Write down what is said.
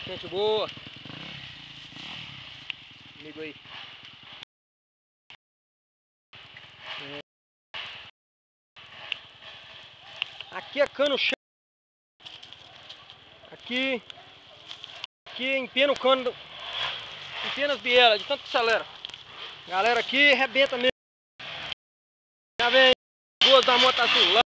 Gente boa. Amigo aí. Aqui é cano cheio. Aqui empena o cano, empena as bielas, de tanto que acelera. Galera aqui arrebenta mesmo. Já vem duas da moto azul lá.